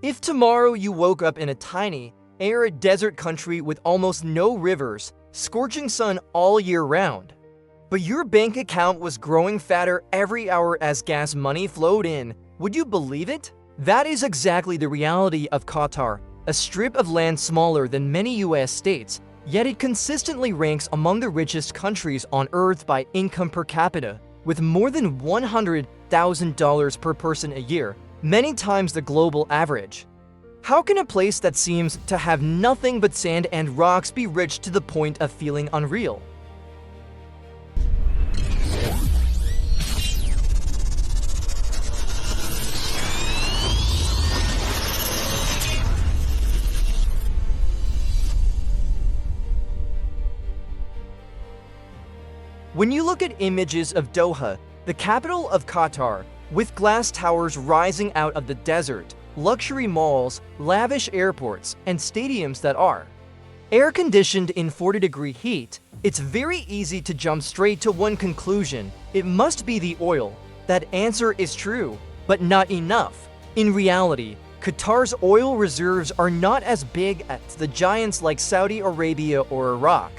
If tomorrow you woke up in a tiny, arid desert country with almost no rivers, scorching sun all year round, but your bank account was growing fatter every hour as gas money flowed in, would you believe it? That is exactly the reality of Qatar, a strip of land smaller than many US states, yet it consistently ranks among the richest countries on Earth by income per capita, with more than $100,000 per person a year, many times the global average. How can a place that seems to have nothing but sand and rocks be rich to the point of feeling unreal? When you look at images of Doha, the capital of Qatar, with glass towers rising out of the desert, luxury malls, lavish airports, and stadiums that are air-conditioned in 40-degree heat, it's very easy to jump straight to one conclusion: it must be the oil. That answer is true, but not enough. In reality, Qatar's oil reserves are not as big as the giants like Saudi Arabia or Iraq.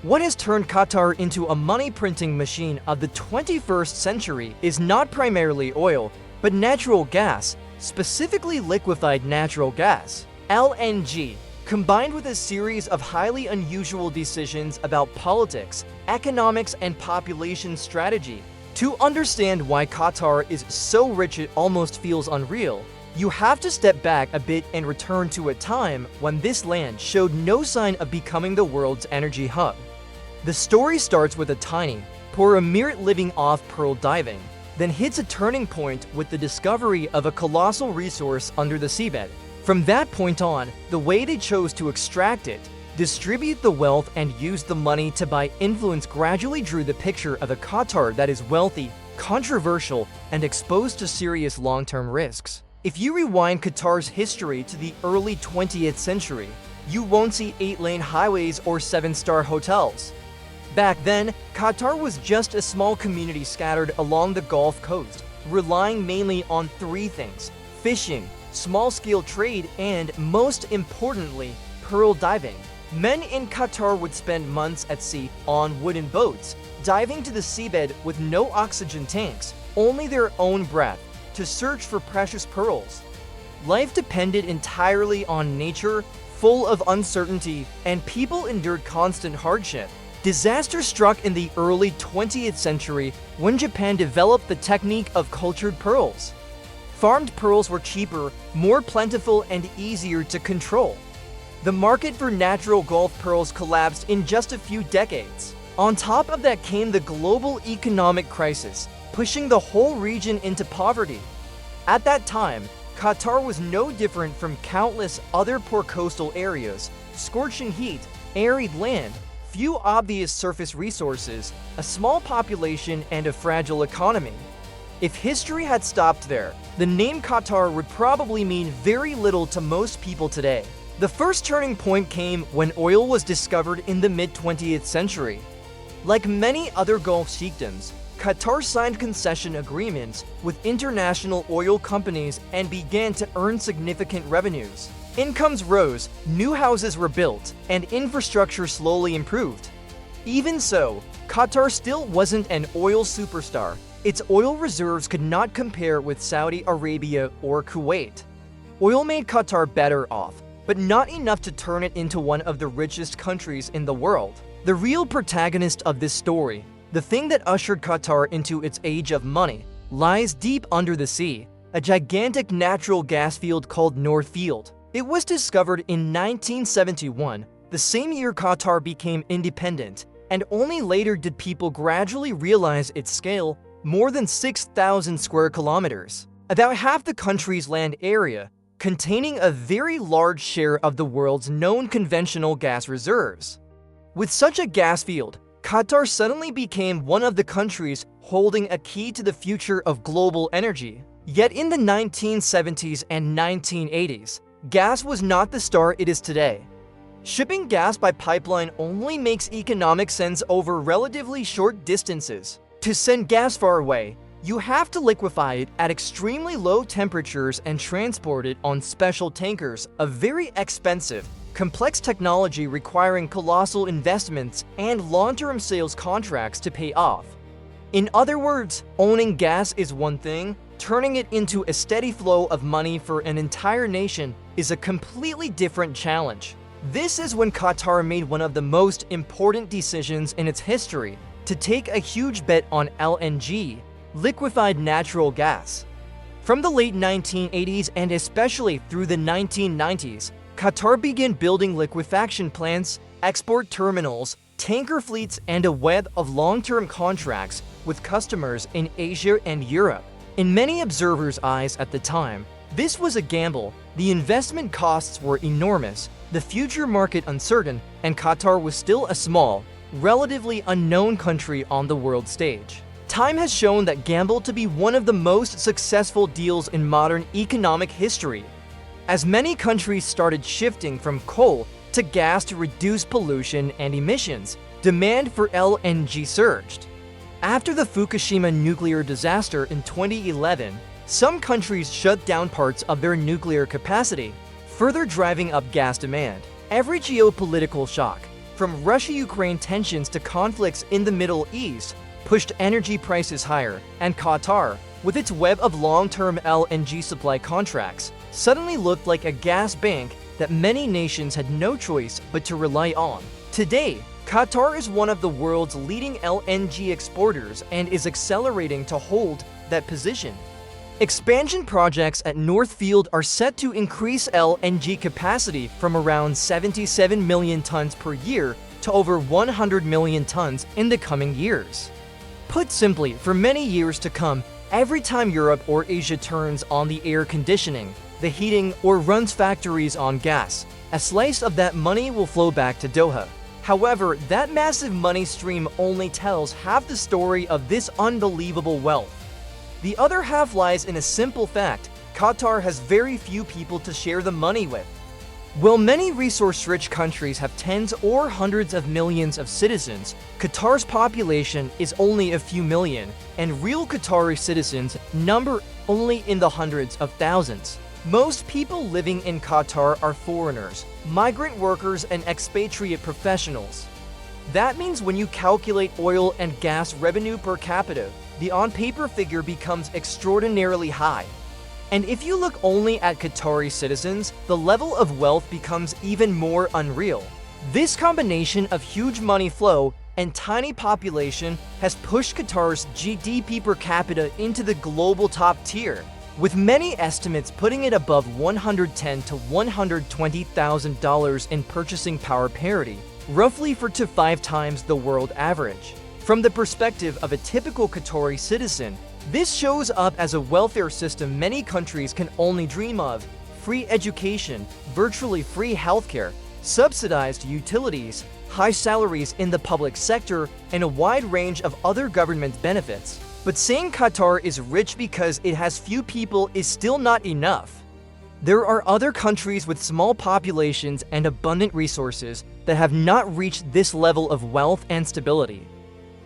What has turned Qatar into a money-printing machine of the 21st century is not primarily oil, but natural gas, specifically liquefied natural gas, LNG, combined with a series of highly unusual decisions about politics, economics, and population strategy. To understand why Qatar is so rich it almost feels unreal, you have to step back a bit and return to a time when this land showed no sign of becoming the world's energy hub. The story starts with a tiny, poor emirate living off pearl diving, then hits a turning point with the discovery of a colossal resource under the seabed. From that point on, the way they chose to extract it, distribute the wealth, and use the money to buy influence gradually drew the picture of a Qatar that is wealthy, controversial, and exposed to serious long-term risks. If you rewind Qatar's history to the early 20th century, you won't see 8-lane highways or 7-star hotels. Back then, Qatar was just a small community scattered along the Gulf Coast, relying mainly on three things: fishing, small-scale trade, and, most importantly, pearl diving. Men in Qatar would spend months at sea on wooden boats, diving to the seabed with no oxygen tanks, only their own breath, to search for precious pearls. Life depended entirely on nature, full of uncertainty, and people endured constant hardship. Disaster struck in the early 20th century when Japan developed the technique of cultured pearls. Farmed pearls were cheaper, more plentiful, and easier to control. The market for natural Gulf pearls collapsed in just a few decades. On top of that came the global economic crisis, pushing the whole region into poverty. At that time, Qatar was no different from countless other poor coastal areas: scorching heat, arid land, few obvious surface resources, a small population, and a fragile economy. If history had stopped there, the name Qatar would probably mean very little to most people today. The first turning point came when oil was discovered in the mid-20th century. Like many other Gulf chiefdoms, Qatar signed concession agreements with international oil companies and began to earn significant revenues. Incomes rose, new houses were built, and infrastructure slowly improved. Even so, Qatar still wasn't an oil superstar. Its oil reserves could not compare with Saudi Arabia or Kuwait. Oil made Qatar better off, but not enough to turn it into one of the richest countries in the world. The real protagonist of this story, the thing that ushered Qatar into its age of money, lies deep under the sea, a gigantic natural gas field called North Field. It was discovered in 1971, the same year Qatar became independent, and only later did people gradually realize its scale: more than 6,000 square kilometers. About half the country's land area, containing a very large share of the world's known conventional gas reserves. With such a gas field, Qatar suddenly became one of the countries holding a key to the future of global energy. Yet in the 1970s and 1980s, gas was not the star it is today. Shipping gas by pipeline only makes economic sense over relatively short distances. To send gas far away, You have to liquefy it at extremely low temperatures and transport it on special tankers, a very expensive, complex technology requiring colossal investments and long-term sales contracts to pay off. In other words, owning gas is one thing, turning it into a steady flow of money for an entire nation is a completely different challenge. This is when Qatar made one of the most important decisions in its history, to take a huge bet on LNG, liquefied natural gas. From the late 1980s and especially through the 1990s, Qatar began building liquefaction plants, export terminals, tanker fleets, and a web of long-term contracts with customers in Asia and Europe. In many observers' eyes at the time, this was a gamble. The investment costs were enormous, the future market uncertain, and Qatar was still a small, relatively unknown country on the world stage. Time has shown that gamble to be one of the most successful deals in modern economic history. As many countries started shifting from coal to gas to reduce pollution and emissions, demand for LNG surged. After the Fukushima nuclear disaster in 2011, some countries shut down parts of their nuclear capacity, further driving up gas demand. Every geopolitical shock, from Russia-Ukraine tensions to conflicts in the Middle East, pushed energy prices higher, and Qatar, with its web of long-term LNG supply contracts, suddenly looked like a gas bank that many nations had no choice but to rely on. Today, Qatar is one of the world's leading LNG exporters and is accelerating to hold that position. Expansion projects at North Field are set to increase LNG capacity from around 77 million tons per year to over 100 million tons in the coming years. Put simply, for many years to come, every time Europe or Asia turns on the air conditioning, the heating, or runs factories on gas, a slice of that money will flow back to Doha. However, that massive money stream only tells half the story of this unbelievable wealth. The other half lies in a simple fact: Qatar has very few people to share the money with. While many resource-rich countries have tens or hundreds of millions of citizens, Qatar's population is only a few million, and real Qatari citizens number only in the hundreds of thousands. Most people living in Qatar are foreigners, migrant workers, and expatriate professionals. That means when you calculate oil and gas revenue per capita, the on-paper figure becomes extraordinarily high. And if you look only at Qatari citizens, the level of wealth becomes even more unreal. This combination of huge money flow and tiny population has pushed Qatar's GDP per capita into the global top tier, with many estimates putting it above $110,000 to $120,000 in purchasing power parity, roughly 4 to 5 times the world average. From the perspective of a typical Qatari citizen, this shows up as a welfare system many countries can only dream of: free education, virtually free healthcare, subsidized utilities, high salaries in the public sector, and a wide range of other government benefits. But saying Qatar is rich because it has few people is still not enough. There are other countries with small populations and abundant resources that have not reached this level of wealth and stability.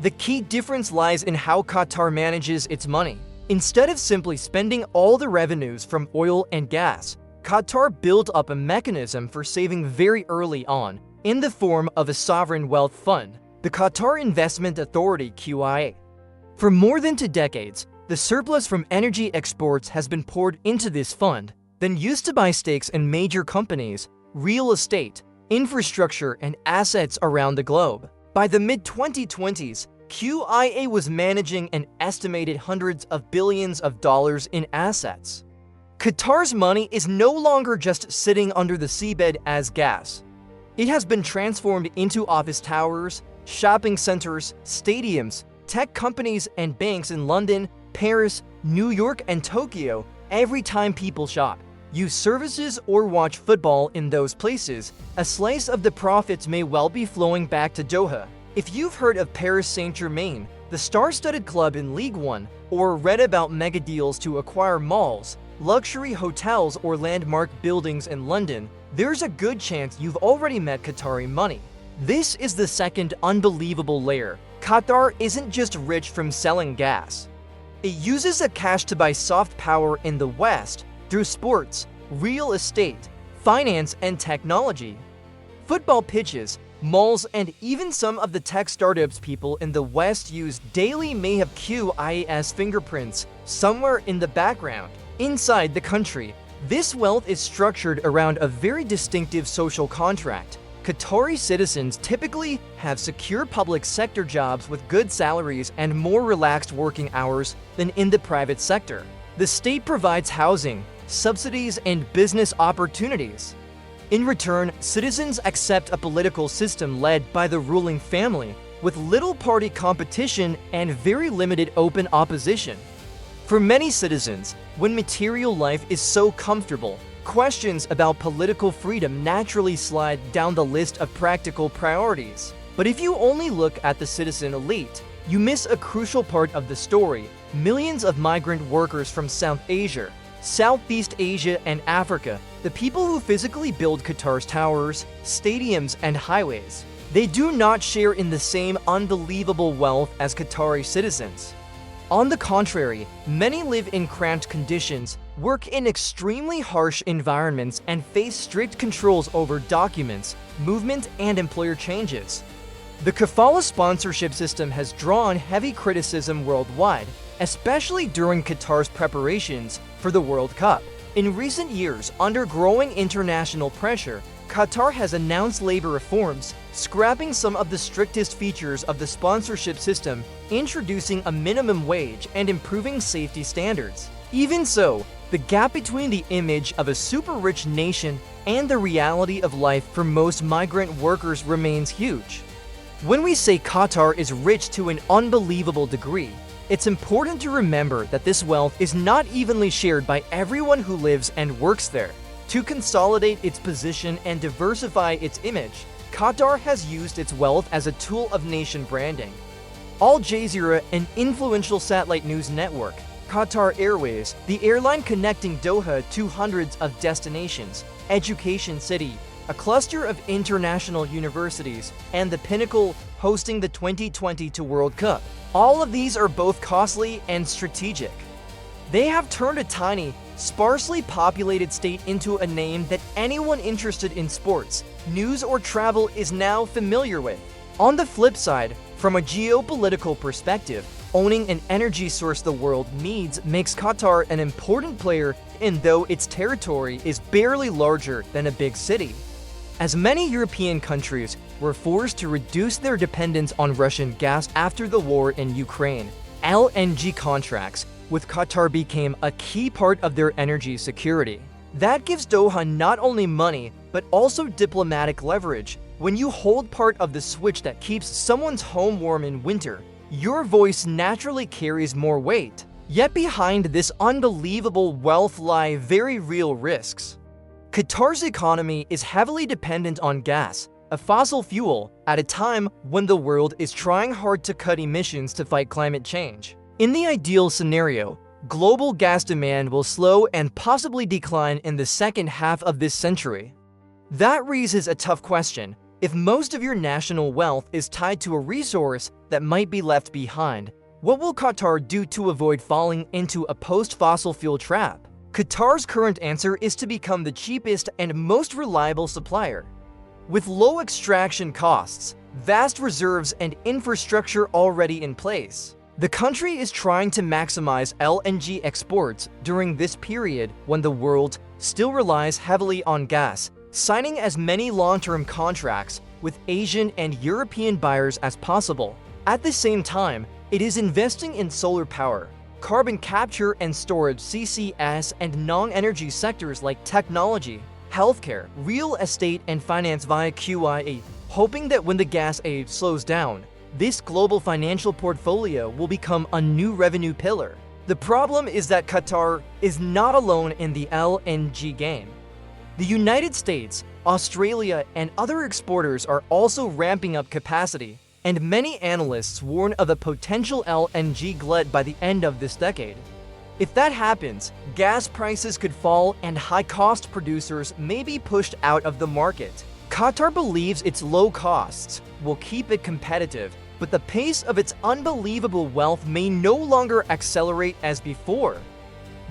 The key difference lies in how Qatar manages its money. Instead of simply spending all the revenues from oil and gas, Qatar built up a mechanism for saving very early on, in the form of a sovereign wealth fund, the Qatar Investment Authority (QIA). For more than 2 decades, the surplus from energy exports has been poured into this fund, then used to buy stakes in major companies, real estate, infrastructure, and assets around the globe. By the mid-2020s, QIA was managing an estimated hundreds of billions of dollars in assets. Qatar's money is no longer just sitting under the seabed as gas. It has been transformed into office towers, shopping centers, stadiums, tech companies, and banks in London, Paris, New York, and Tokyo. Every time people shop, use services, or watch football in those places, a slice of the profits may well be flowing back to Doha. If you've heard of Paris Saint-Germain, the star-studded club in League One, or read about mega deals to acquire malls, luxury hotels, or landmark buildings in London, there's a good chance you've already met Qatari money. This is the second unbelievable layer. Qatar isn't just rich from selling gas. It uses a cash to buy soft power in the West through sports, real estate, finance, and technology. Football pitches, malls, and even some of the tech startups people in the West use daily may have QIS fingerprints somewhere in the background. Inside the country, this wealth is structured around a very distinctive social contract. Qatari citizens typically have secure public sector jobs with good salaries and more relaxed working hours than in the private sector. The state provides housing, subsidies, and business opportunities. In return, citizens accept a political system led by the ruling family, with little party competition and very limited open opposition. For many citizens, when material life is so comfortable, questions about political freedom naturally slide down the list of practical priorities. But if you only look at the citizen elite, you miss a crucial part of the story: millions of migrant workers from South Asia, Southeast Asia, and Africa, the people who physically build Qatar's towers, stadiums, and highways. They do not share in the same unbelievable wealth as Qatari citizens. On the contrary, many live in cramped conditions, work in extremely harsh environments, and face strict controls over documents, movement, and employer changes. The kafala sponsorship system has drawn heavy criticism worldwide, especially during Qatar's preparations for the World Cup. In recent years, under growing international pressure, Qatar has announced labor reforms, scrapping some of the strictest features of the sponsorship system, introducing a minimum wage, and improving safety standards. Even so, the gap between the image of a super-rich nation and the reality of life for most migrant workers remains huge. When we say Qatar is rich to an unbelievable degree, it's important to remember that this wealth is not evenly shared by everyone who lives and works there. To consolidate its position and diversify its image, Qatar has used its wealth as a tool of nation branding. Al Jazeera, an influential satellite news network, Qatar Airways, the airline connecting Doha to hundreds of destinations, Education City, a cluster of international universities, and the Pinnacle hosting the 2022 World Cup. All of these are both costly and strategic. They have turned a tiny, sparsely populated state into a name that anyone interested in sports, news, or travel is now familiar with. On the flip side, from a geopolitical perspective, owning an energy source the world needs makes Qatar an important player, even though its territory is barely larger than a big city. As many European countries were forced to reduce their dependence on Russian gas after the war in Ukraine, LNG contracts with Qatar became a key part of their energy security. That gives Doha not only money, but also diplomatic leverage. When you hold part of the switch that keeps someone's home warm in winter, your voice naturally carries more weight. Yet behind this unbelievable wealth lie very real risks. Qatar's economy is heavily dependent on gas, a fossil fuel, at a time when the world is trying hard to cut emissions to fight climate change. In the ideal scenario, global gas demand will slow and possibly decline in the second half of this century. That raises a tough question. If most of your national wealth is tied to a resource that might be left behind, what will Qatar do to avoid falling into a post-fossil fuel trap? Qatar's current answer is to become the cheapest and most reliable supplier. With low extraction costs, vast reserves, and infrastructure already in place, the country is trying to maximize LNG exports during this period when the world still relies heavily on gas, signing as many long-term contracts with Asian and European buyers as possible. At the same time, it is investing in solar power, carbon capture and storage (CCS), and non-energy sectors like technology, healthcare, real estate, and finance via QIA, hoping that when the gas age slows down, this global financial portfolio will become a new revenue pillar. The problem is that Qatar is not alone in the LNG game. The United States, Australia, and other exporters are also ramping up capacity, and many analysts warn of a potential LNG glut by the end of this decade. If that happens, gas prices could fall and high-cost producers may be pushed out of the market. Qatar believes its low costs will keep it competitive, but the pace of its unbelievable wealth may no longer accelerate as before.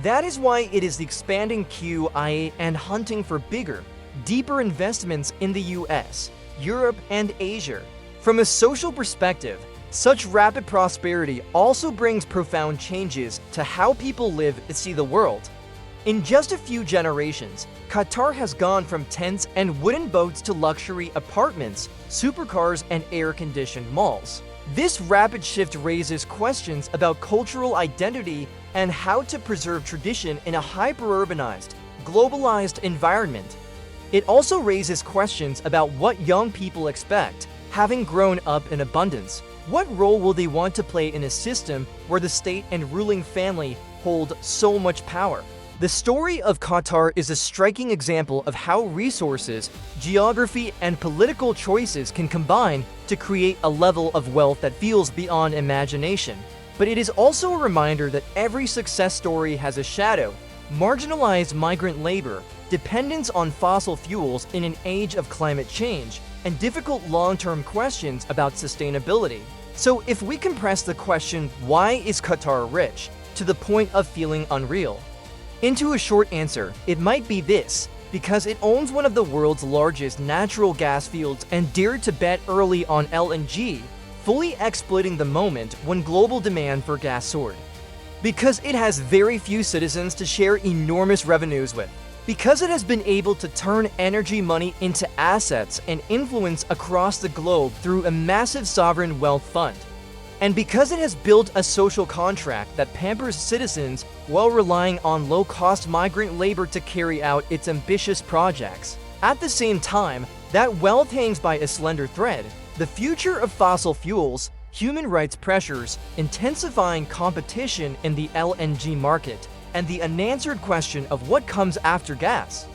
That is why it is expanding QIA and hunting for bigger, deeper investments in the US, Europe, and Asia. From a social perspective, such rapid prosperity also brings profound changes to how people live and see the world. In just a few generations, Qatar has gone from tents and wooden boats to luxury apartments, supercars, and air-conditioned malls. This rapid shift raises questions about cultural identity and how to preserve tradition in a hyper-urbanized, globalized environment. It also raises questions about what young people expect, having grown up in abundance. What role will they want to play in a system where the state and ruling family hold so much power? The story of Qatar is a striking example of how resources, geography, and political choices can combine to create a level of wealth that feels beyond imagination. But it is also a reminder that every success story has a shadow: marginalized migrant labor, dependence on fossil fuels in an age of climate change, and difficult long-term questions about sustainability. So if we compress the question, why is Qatar rich, to the point of feeling unreal, into a short answer, it might be this: because it owns one of the world's largest natural gas fields and dared to bet early on LNG, fully exploiting the moment when global demand for gas soared. Because it has very few citizens to share enormous revenues with. Because it has been able to turn energy money into assets and influence across the globe through a massive sovereign wealth fund. And because it has built a social contract that pampers citizens while relying on low-cost migrant labor to carry out its ambitious projects. At the same time, that wealth hangs by a slender thread: the future of fossil fuels, human rights pressures, intensifying competition in the LNG market, and the unanswered question of what comes after gas.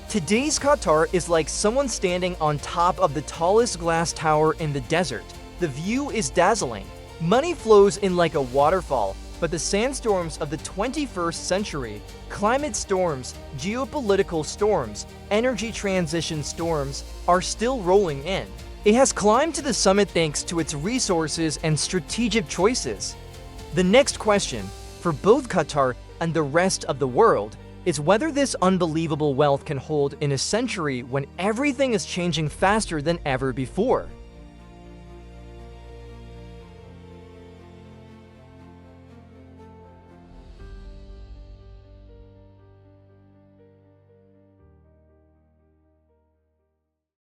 Today's Qatar is like someone standing on top of the tallest glass tower in the desert. The view is dazzling. Money flows in like a waterfall, but the sandstorms of the 21st century, climate storms, geopolitical storms, energy transition storms, are still rolling in. It has climbed to the summit thanks to its resources and strategic choices. The next question, for both Qatar and the rest of the world, is whether this unbelievable wealth can hold in a century when everything is changing faster than ever before.